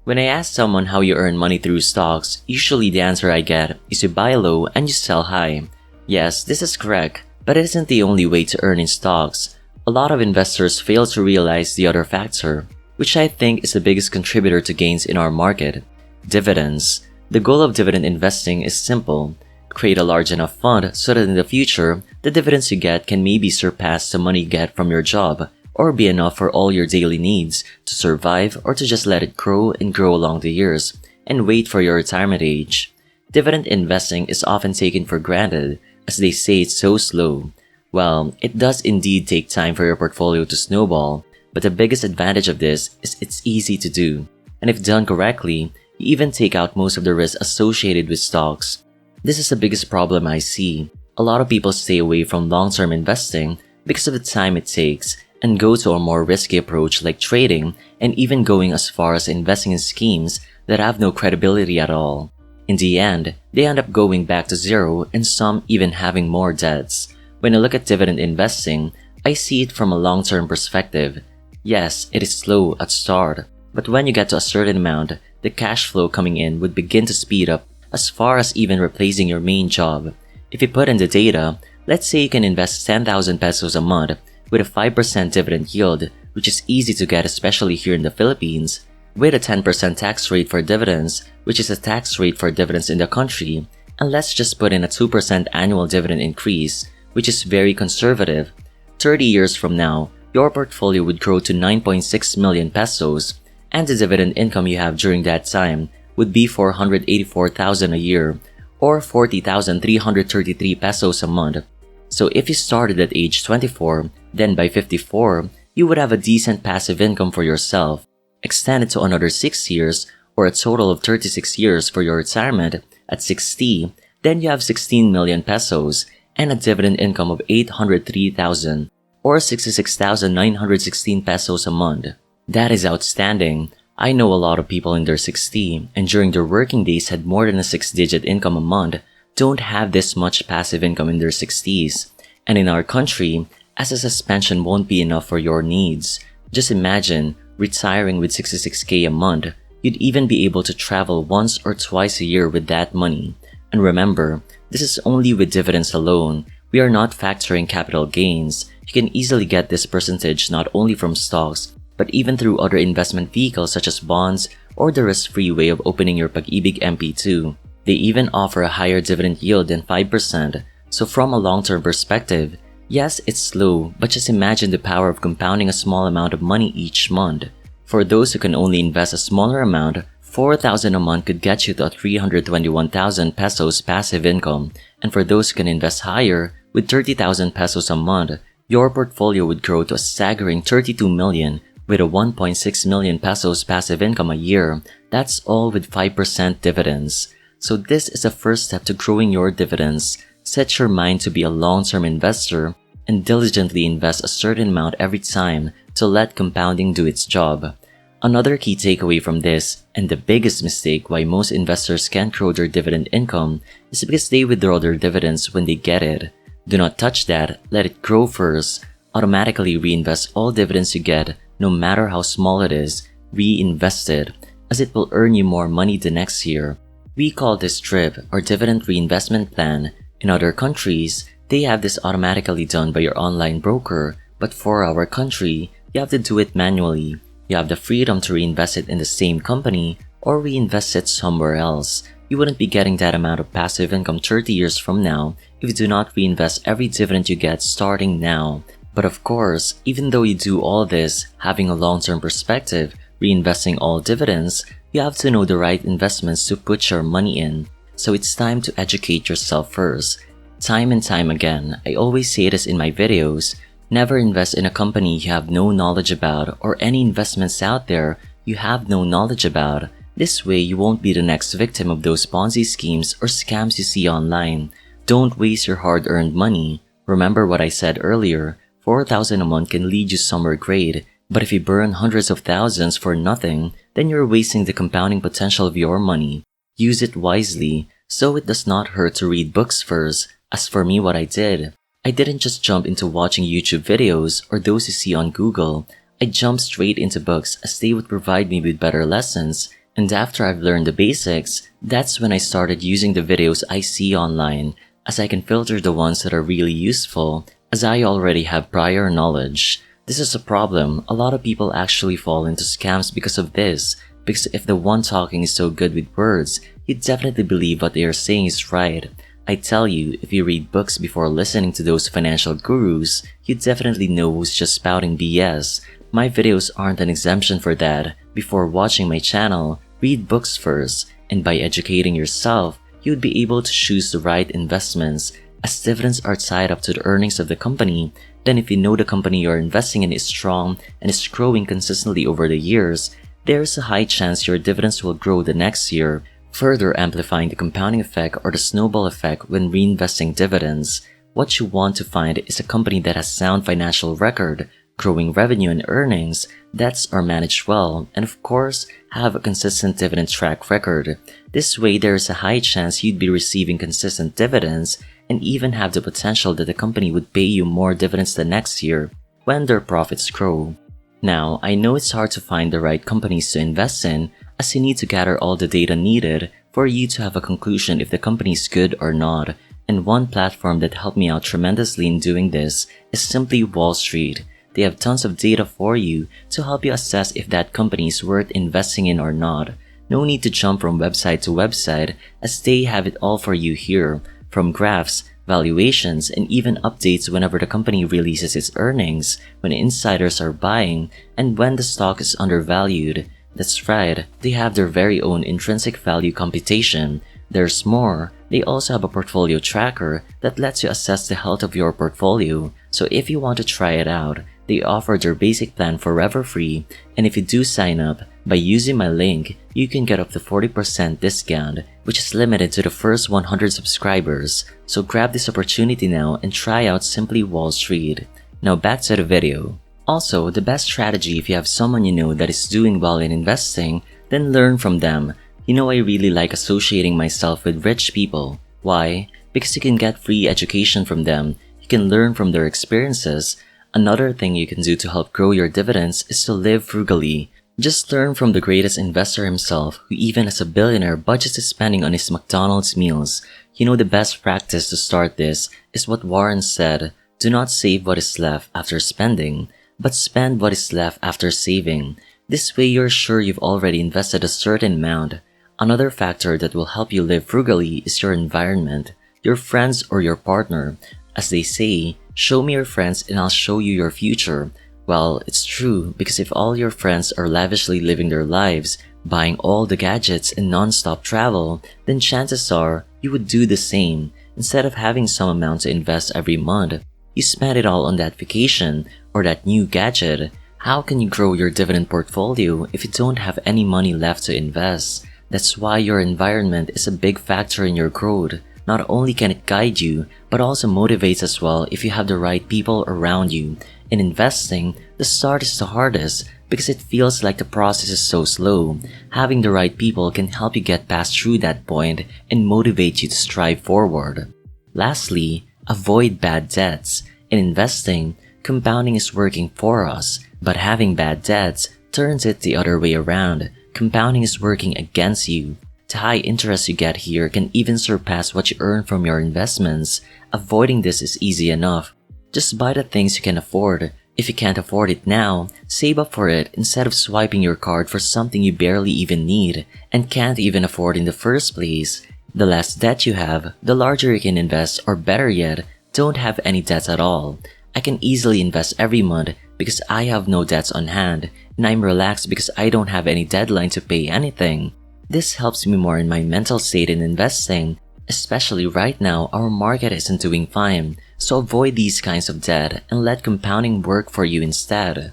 When I ask someone how you earn money through stocks, usually the answer I get is you buy low and you sell high. Yes, this is correct, but it isn't the only way to earn in stocks. A lot of investors fail to realize the other factor, which I think is the biggest contributor to gains in our market: dividends. The goal of dividend investing is simple. Create a large enough fund so that in the future, the dividends you get can maybe surpass the money you get from your job, or be enough for all your daily needs to survive, or to just let it grow and grow along the years and wait for your retirement age. Dividend investing is often taken for granted, as they say it's so slow. Well, it does indeed take time for your portfolio to snowball, but the biggest advantage of this is it's easy to do. And if done correctly, you even take out most of the risk associated with stocks. This is the biggest problem I see. A lot of people stay away from long-term investing because of the time it takes, and go to a more risky approach like trading, and even going as far as investing in schemes that have no credibility at all. In the end, they end up going back to zero, and some even having more debts. When I look at dividend investing, I see it from a long-term perspective. Yes, it is slow at start, but when you get to a certain amount, the cash flow coming in would begin to speed up, as far as even replacing your main job. If you put in the data, let's say you can invest 10,000 pesos a month with a 5% dividend yield, which is easy to get especially here in the Philippines, with a 10% tax rate for dividends, which is a tax rate for dividends in the country, and let's just put in a 2% annual dividend increase, which is very conservative. 30 years from now, your portfolio would grow to 9.6 million pesos, and the dividend income you have during that time would be 484,000 a year, or 40,333 pesos a month. So if you started at age 24, then by 54, you would have a decent passive income for yourself. Extend it to another 6 years, or a total of 36 years for your retirement at 60, then you have 16 million pesos and a dividend income of 803,000, or 66,916 pesos a month. That is outstanding. I know a lot of people in their 60s and during their working days had more than a 6-digit income a month don't have this much passive income in their 60s. And in our country, as a suspension won't be enough for your needs. Just imagine retiring with 66k a month. You'd even be able to travel once or twice a year with that money. And remember, this is only with dividends alone. We are not factoring capital gains. You can easily get this percentage not only from stocks, but even through other investment vehicles such as bonds or the risk-free way of opening your Pag-ibig MP2. They even offer a higher dividend yield than 5%. So from a long-term perspective, yes, it's slow, but just imagine the power of compounding a small amount of money each month. For those who can only invest a smaller amount, 4,000 a month could get you to a 321,000 pesos passive income. And for those who can invest higher, with 30,000 pesos a month, your portfolio would grow to a staggering 32 million with a 1.6 million pesos passive income a year. That's all with 5% dividends. So this is the first step to growing your dividends. Set your mind to be a long-term investor and diligently invest a certain amount every time to let compounding do its job. Another key takeaway from this, and the biggest mistake why most investors can't grow their dividend income, is because they withdraw their dividends when they get it. Do not touch that, let it grow first. Automatically reinvest all dividends you get, no matter how small it is. Reinvest it, as it will earn you more money the next year. We call this DRIP, or Dividend Reinvestment Plan. In other countries, they have this automatically done by your online broker, but for our country, you have to do it manually. You have the freedom to reinvest it in the same company or reinvest it somewhere else. You wouldn't be getting that amount of passive income 30 years from now if you do not reinvest every dividend you get starting now. But of course, even though you do all this, having a long-term perspective, reinvesting all dividends, you have to know the right investments to put your money in. So it's time to educate yourself first. Time and time again, I always say this in my videos, never invest in a company you have no knowledge about or any investments out there you have no knowledge about. This way you won't be the next victim of those Ponzi schemes or scams you see online. Don't waste your hard-earned money. Remember what I said earlier, 4,000 a month can lead you somewhere great, but if you burn hundreds of thousands for nothing, then you're wasting the compounding potential of your money. Use it wisely, so it does not hurt to read books first. As for me, what I didn't just jump into watching YouTube videos or those you see on Google. I jumped straight into books as they would provide me with better lessons And after I've learned the basics, that's when I started using the videos I see online, as I can filter the ones that are really useful, as I already have prior knowledge. This is a problem. A lot of people actually fall into scams because of this, because if the one talking is so good with words, you definitely believe what they are saying is right. I tell you, if you read books before listening to those financial gurus, you definitely know who's just spouting BS. My videos aren't an exemption for that. Before watching my channel, read books first, and by educating yourself, you'd be able to choose the right investments, as dividends are tied up to the earnings of the company. Then if you know the company you're investing in is strong and is growing consistently over the years, there's a high chance your dividends will grow the next year, further amplifying the compounding effect or the snowball effect when reinvesting dividends. What you want to find is a company that has sound financial record, growing revenue and earnings, debts are managed well, and of course, have a consistent dividend track record. This way, there is a high chance you'd be receiving consistent dividends and even have the potential that the company would pay you more dividends the next year when their profits grow. Now, I know it's hard to find the right companies to invest in, as you need to gather all the data needed for you to have a conclusion if the company is good or not, and one platform that helped me out tremendously in doing this is simply Wall Street. They have tons of data for you to help you assess if that company is worth investing in or not. No need to jump from website to website, as they have it all for you here, from graphs, valuations, and even updates whenever the company releases its earnings, when insiders are buying, and when the stock is undervalued. That's right, they have their very own intrinsic value computation. There's more, they also have a portfolio tracker that lets you assess the health of your portfolio. So if you want to try it out, they offer their basic plan forever free, and if you do sign up, by using my link, you can get up to 40% discount, which is limited to the first 100 subscribers. So grab this opportunity now and try out Simply Wall Street. Now back to the video. Also, the best strategy if you have someone you know that is doing well in investing, then learn from them. You know, I really like associating myself with rich people. Why? Because you can get free education from them, you can learn from their experiences. Another thing you can do to help grow your dividends is to live frugally. Just learn from the greatest investor himself, who even as a billionaire budgets his spending on his McDonald's meals. You know, the best practice to start this is what Warren said: do not save what is left after spending, but spend what is left after saving. This way you're sure you've already invested a certain amount. Another factor that will help you live frugally is your environment, your friends or your partner. As they say, show me your friends and I'll show you your future. Well, it's true, because if all your friends are lavishly living their lives, buying all the gadgets and non-stop travel, then chances are you would do the same. Instead of having some amount to invest every month, you spend it all on that vacation or that new gadget. How can you grow your dividend portfolio if you don't have any money left to invest? That's why your environment is a big factor in your growth. Not only can it guide you, but also motivates as well if you have the right people around you. In investing, the start is the hardest because it feels like the process is so slow. Having the right people can help you get past through that point and motivate you to strive forward. Lastly, avoid bad debts. In investing, compounding is working for us, but having bad debts turns it the other way around. Compounding is working against you. The high interest you get here can even surpass what you earn from your investments. Avoiding this is easy enough. Just buy the things you can afford. If you can't afford it now, save up for it instead of swiping your card for something you barely even need and can't even afford in the first place. The less debt you have, the larger you can invest, or better yet, don't have any debts at all. I can easily invest every month because I have no debts on hand, and I'm relaxed because I don't have any deadline to pay anything. This helps me more in my mental state in investing. Especially right now, our market isn't doing fine, so avoid these kinds of debt and let compounding work for you instead.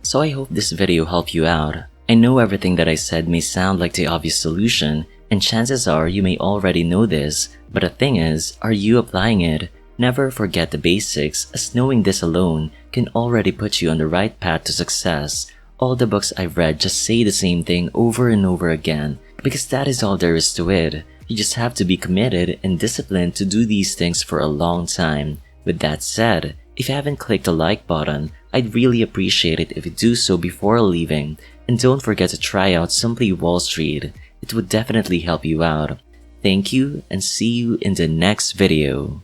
So I hope this video helped you out. I know everything that I said may sound like the obvious solution, and chances are you may already know this, but the thing is, are you applying it? Never forget the basics, as knowing this alone can already put you on the right path to success. All the books I've read just say the same thing over and over again, because that is all there is to it. You just have to be committed and disciplined to do these things for a long time. With that said, if you haven't clicked the like button, I'd really appreciate it if you do so before leaving. And don't forget to try out Simply Wall Street. It would definitely help you out. Thank you and see you in the next video.